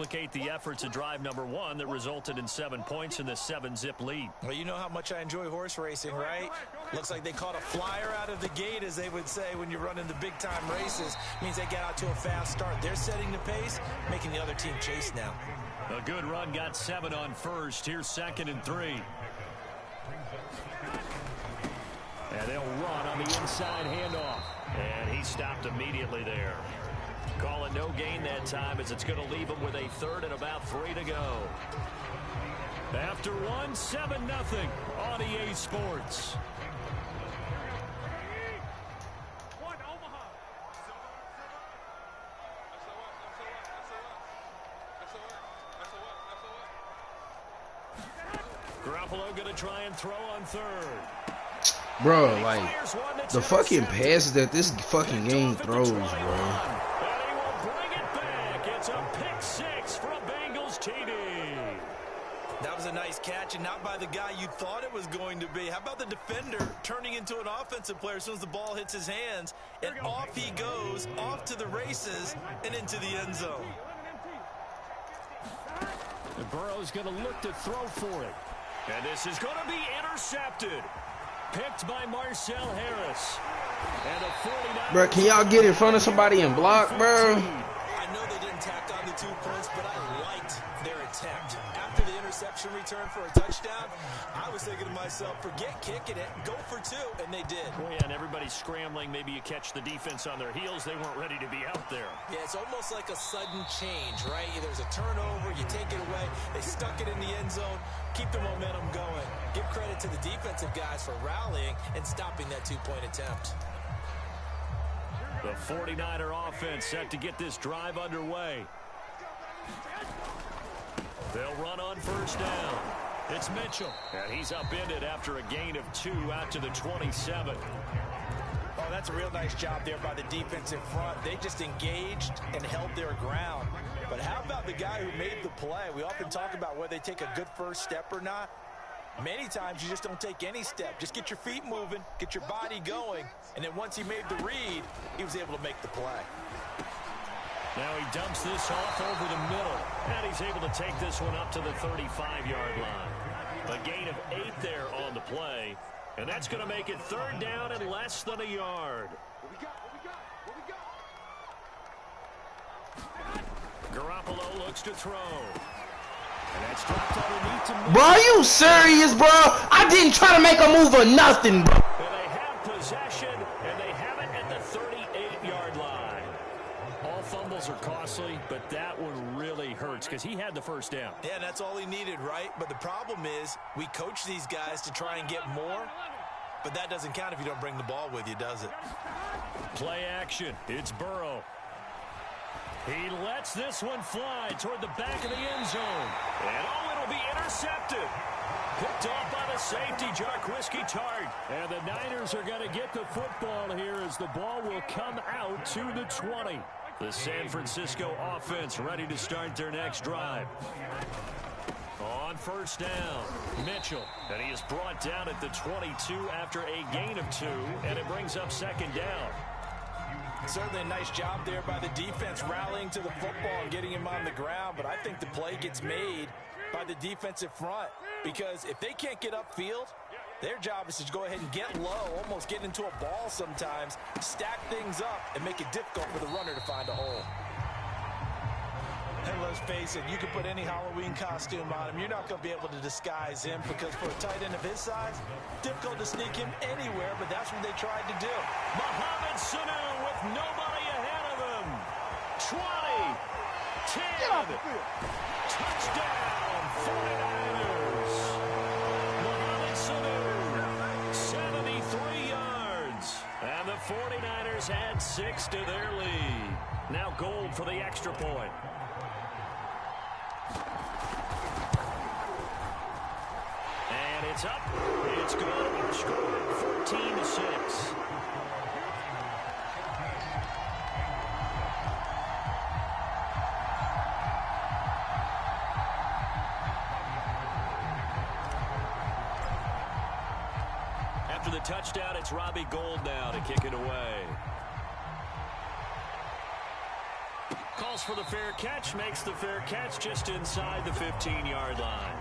replicate the efforts of drive number 1 that resulted in 7 points in this 7-zip lead. Well, you know how much I enjoy horse racing, right? Looks like they caught a flyer out of the gate, as they would say when you're running the big-time races. Means they get out to a fast start. They're setting the pace, making the other team chase now. A good run got 7 on first. Here's 2nd and 3. And they'll run on the inside handoff. And he stopped immediately there. Call it no gain that time, as it's going to leave him with a 3rd and about 3 to go. After 1, 7-0 on EA Sports. Garoppolo going to try and throw on 3rd. Bro, like, the fucking passes that this fucking game throws, bro. And he will bring it back. It's a pick 6 from Bengals TD. That was a nice catch, and not by the guy you thought it was going to be. How about the defender turning into an offensive player as soon as the ball hits his hands, and off he goes, off to the races, and into the end zone. And Burrow's going to look to throw for it. And this is going to be intercepted. Picked by Marcel Harris. And a 49. Bro, can y'all get in front of somebody and block, bro? I know they didn't tack on the 2 points, but I liked their attempt. After the interception return for a touchdown, I was thinking to myself, forget kicking it, go for 2, and they did. Well, yeah, and everybody's scrambling. Maybe you catch the defense on their heels. They weren't ready to be out there. Yeah, it's almost like a sudden change, right? There's a turnover, you take it away, they stuck it in the end zone, keep the momentum going. Give credit to the defensive guys for rallying and stopping that 2-point attempt. The 49er offense set to get this drive underway. They'll run on 1st down. It's Mitchell. And he's upended after a gain of 2 out to the 27. Oh, that's a real nice job there by the defensive front. They just engaged and held their ground. But how about the guy who made the play? We often talk about whether they take a good first step or not. Many times you just don't take any step. Just get your feet moving, get your body going, and then once he made the read, he was able to make the play. Now he dumps this off over the middle, and he's able to take this one up to the 35-yard line. A gain of 8 there on the play, and that's going to make it 3rd down and less than a yard. Garoppolo looks to throw. And that's dropped underneath to Bro, are you serious, bro? I didn't try to make a move or nothing, bro. And they have possession, and they have it at the 38-yard line. All fumbles are costly, but that one really hurts because he had the 1st down. Yeah, and that's all he needed, right? But the problem is we coach these guys to try and get more, but that doesn't count if you don't bring the ball with you, does it? Play action. It's Burrow. He lets this one fly toward the back of the end zone. And it'll be intercepted. Picked off by the safety, Jarquiski Tart. And the Niners are going to get the football here as the ball will come out to the 20. The San Francisco offense ready to start their next drive. On 1st down, Mitchell. And he is brought down at the 22 after a gain of 2. And it brings up 2nd down. Certainly a nice job there by the defense rallying to the football and getting him on the ground, but I think the play gets made by the defensive front because if they can't get upfield, their job is to go ahead and get low, almost get into a ball sometimes, stack things up, and make it difficult for the runner to find a hole. And let's face it, you can put any Halloween costume on him. You're not going to be able to disguise him because for a tight end of his size, difficult to sneak him anywhere, but that's what they tried to do. Mohamed Sanu with nobody ahead of him. 20, 10, touchdown, 49ers. Mohamed Sanu, 73 yards. And the 49ers add 6 to their lead. Now Gold for the extra point. And it's up. It's good. Our score, 14-6. After the touchdown, it's Robbie Gould now to kick it away. Calls calls for the fair catch, makes the fair catch just inside the 15-yard line.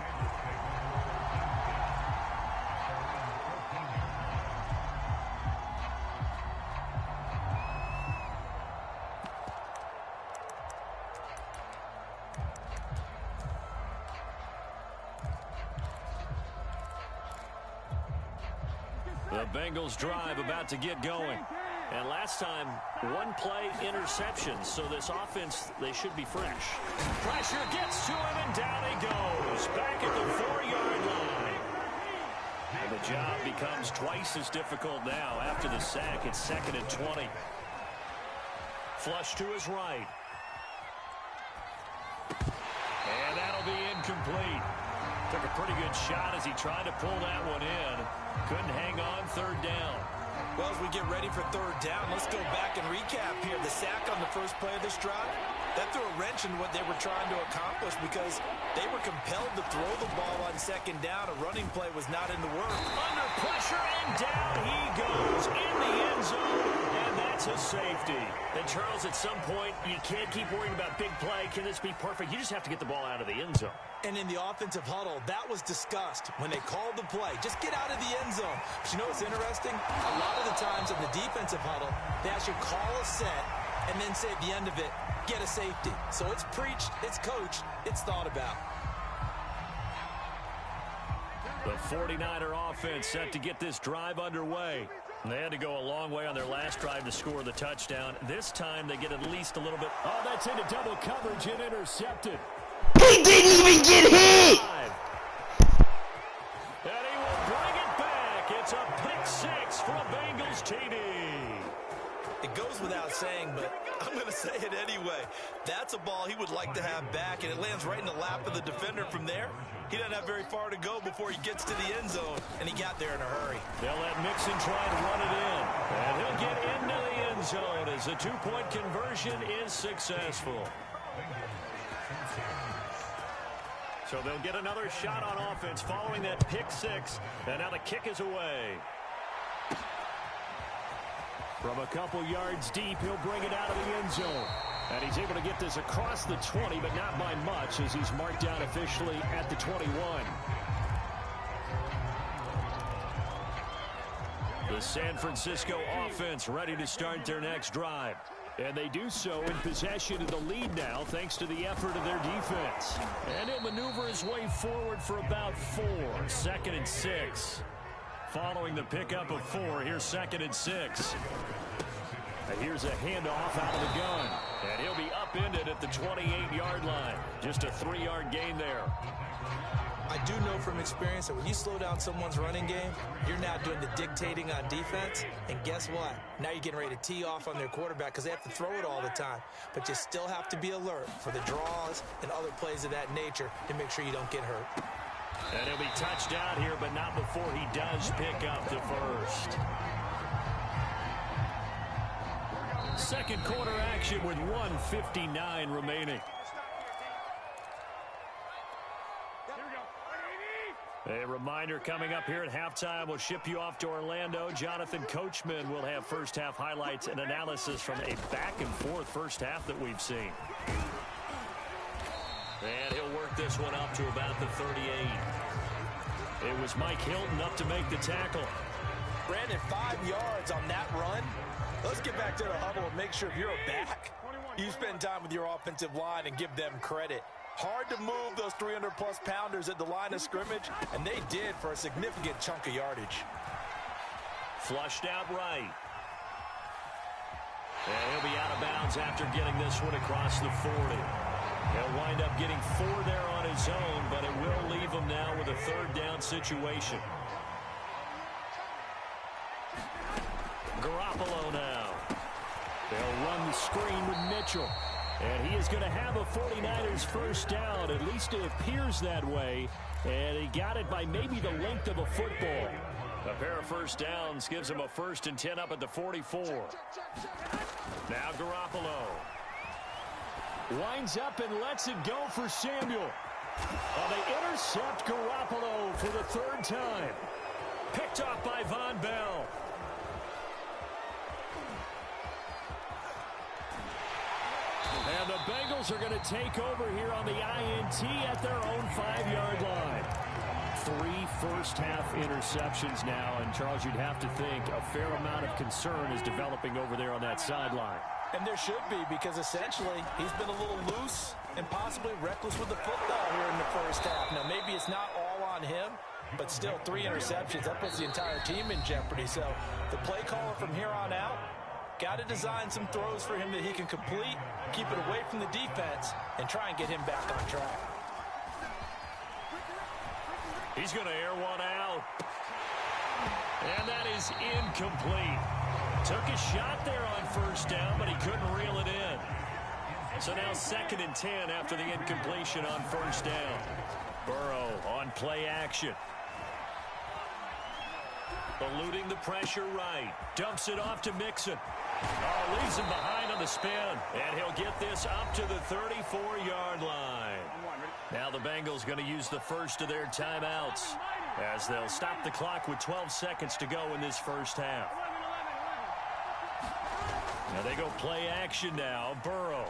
The Bengals drive about to get going. And last time, one play interception. So this offense, they should be fresh. Pressure gets to him, and down he goes. Back at the 4-yard line. And the job becomes twice as difficult now. After the sack, it's 2nd and 20. Flush to his right. And that'll be incomplete. Took a pretty good shot as he tried to pull that one in. Couldn't hang on 3rd down. Well, as we get ready for 3rd down, let's go back and recap here. The sack on the first play of this drive, that threw a wrench in what they were trying to accomplish because they were compelled to throw the ball on 2nd down. A running play was not in the work. Under pressure, and down he goes in the end zone, and that's a safety. And, Charles, at some point, you can't keep worrying about big play. Can this be perfect? You just have to get the ball out of the end zone. And in the offensive huddle, that was discussed when they called the play. Just get out of the end zone. But you know what's interesting? A lot of the times in the defensive huddle, they actually call a set and then say at the end of it, get a safety. So it's preached, it's coached, it's thought about. The 49er offense set to get this drive underway. They had to go a long way on their last drive to score the touchdown. This time they get at least a little bit. Oh, that's into double coverage and intercepted. He didn't even get hit! And he will bring it back. It's a pick 6 for a Bengals TD. It goes without saying, but I'm going to say it anyway. That's a ball he would like to have back, and it lands right in the lap of the defender from there. He doesn't have very far to go before he gets to the end zone, and he got there in a hurry. They'll let Mixon try to run it in, and he'll get into the end zone as the 2-point conversion is successful. So they'll get another shot on offense following that pick 6, and now the kick is away. From a couple yards deep, he'll bring it out of the end zone. And he's able to get this across the 20, but not by much, as he's marked down officially at the 21. The San Francisco offense ready to start their next drive. And they do so in possession of the lead now, thanks to the effort of their defense. And he'll maneuver his way forward for about 4. 2nd and 6. Following the pickup of 4, here's 2nd and 6. Here's a handoff out of the gun. And he'll be upended at the 28-yard line. Just a 3-yard gain there. I do know from experience that when you slow down someone's running game, you're now doing the dictating on defense. And guess what? Now you're getting ready to tee off on their quarterback because they have to throw it all the time. But you still have to be alert for the draws and other plays of that nature to make sure you don't get hurt. And he'll be touched out here, but not before he does pick up the first. Second quarter action with 1:59 remaining. A reminder coming up here at halftime. We'll ship you off to Orlando. Jonathan Coachman will have first half highlights and analysis from a back-and-forth first half that we've seen. And he'll work this one up to about the 38. It was Mike Hilton up to make the tackle. Brandon, 5 yards on that run. Let's get back to the huddle and make sure if you're a back, you spend time with your offensive line and give them credit. Hard to move those 300-plus pounders at the line of scrimmage, and they did for a significant chunk of yardage. Flushed out right. And he'll be out of bounds after getting this one across the 40. He'll wind up getting 4 there on his own, but it will leave him now with a 3rd down situation. Garoppolo now. They'll run the screen with Mitchell. And he is going to have a 49ers first down. At least it appears that way. And he got it by maybe the length of a football. A pair of first downs gives him a 1st and 10 up at the 44. Now Garoppolo. Winds up and lets it go for Samuel. They intercept Garoppolo for the 3rd time. Picked off by Von Bell. And the Bengals are going to take over here on the INT at their own 5-yard line. 3 first-half interceptions now, and Charles, you'd have to think a fair amount of concern is developing over there on that sideline. And there should be, because essentially he's been a little loose and possibly reckless with the football here in the first half. Now, maybe it's not all on him, but still 3 interceptions. That puts the entire team in jeopardy. So the play caller from here on out got to design some throws for him that he can complete, keep it away from the defense, and try and get him back on track. He's going to air one out. And that is incomplete. Took a shot there on first down, but he couldn't reel it in. So now 2nd and 10 after the incompletion on first down. Burrow on play action. Eluding the pressure right. Dumps it off to Mixon. Oh, leaves him behind on the spin. And he'll get this up to the 34-yard line. Now the Bengals going to use the first of their timeouts as they'll stop the clock with 12 seconds to go in this first half. Now they go play action now. Burrow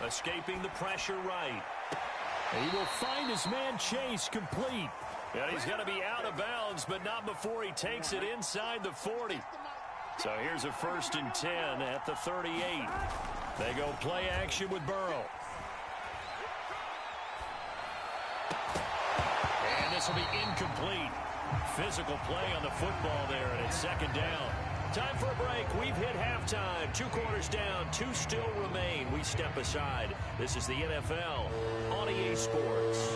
escaping the pressure right. He will find his man Chase complete. And he's going to be out of bounds, but not before he takes it inside the 40. So here's a 1st and 10 at the 38. They go play action with Burrow. And this will be incomplete. Physical play on the football there, and it's 2nd down. Time for a break. We've hit halftime. 2 quarters down. 2 still remain. We step aside. This is the NFL on EA Sports.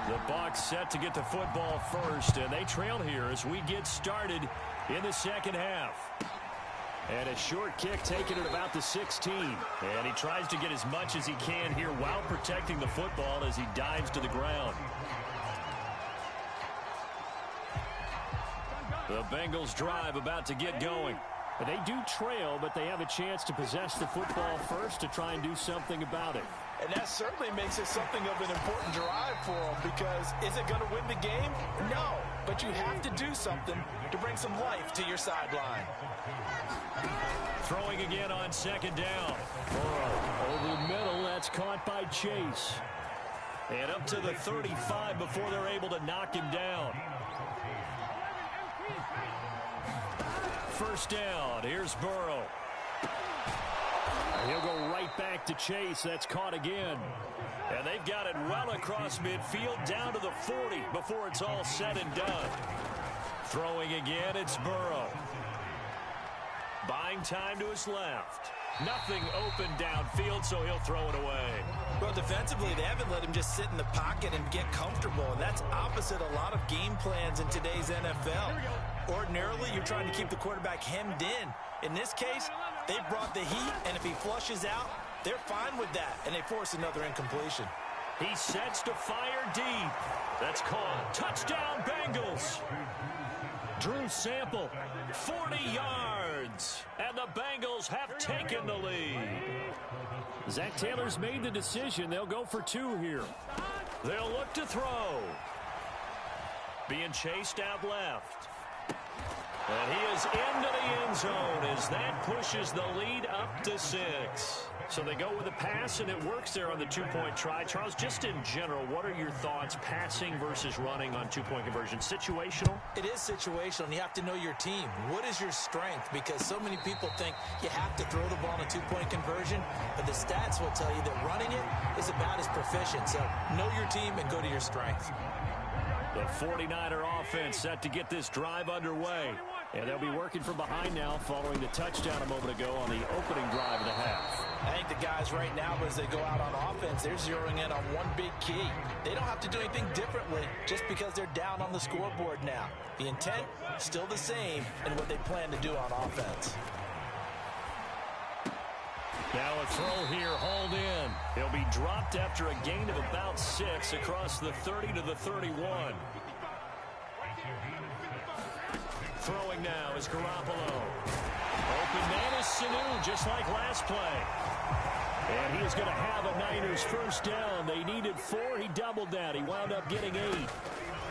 The Bucs set to get the football first, and they trail here as we get started in the second half. And a short kick taken at about the 16. And he tries to get as much as he can here while protecting the football as he dives to the ground. The Bengals drive about to get going. They do trail, but they have a chance to possess the football first to try and do something about it. And that certainly makes it something of an important drive for them, because is it going to win the game? No, but you have to do something to bring some life to your sideline. Throwing again on 2nd down. Burrow over the middle. That's caught by Chase. And up to the 35 before they're able to knock him down. 1st down. Here's Burrow. And he'll go right back to Chase. That's caught again. And they've got it well across midfield down to the 40 before it's all said and done. Throwing again, it's Burrow. Buying time to his left. Nothing open downfield, so he'll throw it away. Well, defensively, they haven't let him just sit in the pocket and get comfortable, and that's opposite a lot of game plans in today's NFL. Ordinarily, you're trying to keep the quarterback hemmed in. In this case, they brought the heat, and if he flushes out, they're fine with that, and they force another incompletion. He sets to fire deep. That's caught. Touchdown, Bengals. Drew Sample, 40 yards, and the Bengals have taken the lead. Zach Taylor's made the decision. They'll go for 2 here. They'll look to throw. Being chased out left. And he is into the end zone as that pushes the lead up to 6. So they go with a pass, and it works there on the 2-point try. Charles, just in general, what are your thoughts passing versus running on 2-point conversion? Situational? It is situational, and you have to know your team. What is your strength? Because so many people think you have to throw the ball in a 2-point conversion, but the stats will tell you that running it is about as proficient. So know your team and go to your strength. The 49er offense set to get this drive underway. And they'll be working from behind now following the touchdown a moment ago on the opening drive of the half. I think the guys right now, as they go out on offense, they're zeroing in on one big key. They don't have to do anything differently just because they're down on the scoreboard now. The intent, still the same in what they plan to do on offense. Now a throw here, hauled in. He'll be dropped after a gain of about 6 across the 30 to the 31. Throwing now is Garoppolo. Open man is Sanu, just like last play. And he is going to have a Niners first down. They needed 4. He doubled that. He wound up getting 8.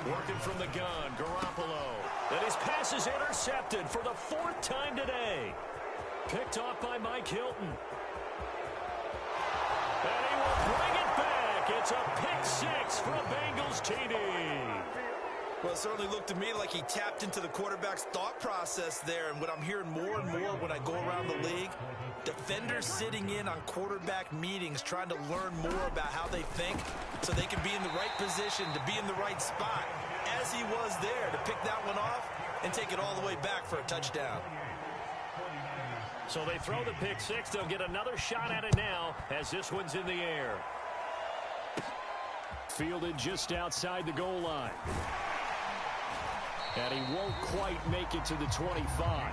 Working from the gun, Garoppolo. And his pass is intercepted for the 4th time today. Picked off by Mike Hilton. And he will bring it back. It's a pick six from Bengals TD. Well, it certainly looked to me like he tapped into the quarterback's thought process there. And what I'm hearing more and more when I go around the league, defenders sitting in on quarterback meetings trying to learn more about how they think so they can be in the right position to be in the right spot, as he was there to pick that one off and take it all the way back for a touchdown. So they throw the pick six. They'll get another shot at it now as this one's in the air. Fielded just outside the goal line. And he won't quite make it to the 25.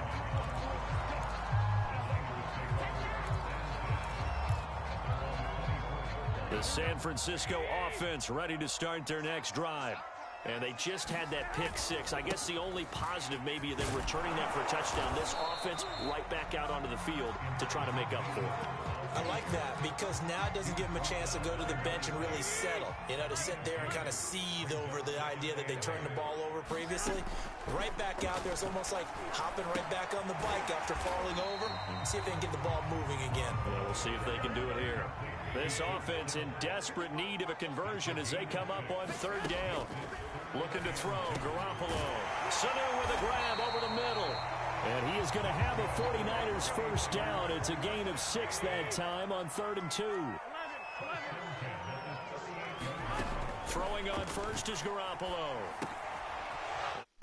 The San Francisco offense ready to start their next drive. And they just had that pick six. I guess the only positive maybe is they're returning that for a touchdown. This offense right back out onto the field to try to make up for it. I like that because now it doesn't give them a chance to go to the bench and really settle. You know, to sit there and kind of seethe over the idea that they turned the ball over previously. Right back out there. It's almost like hopping right back on the bike after falling over. See if they can get the ball moving again. Well, we'll see if they can do it here. This offense in desperate need of a conversion as they come up on third down. Looking to throw, Garoppolo. Sanu with a grab over the middle. And he is going to have a 49ers first down. It's a gain of 6 that time on 3rd and 2. Throwing on first is Garoppolo.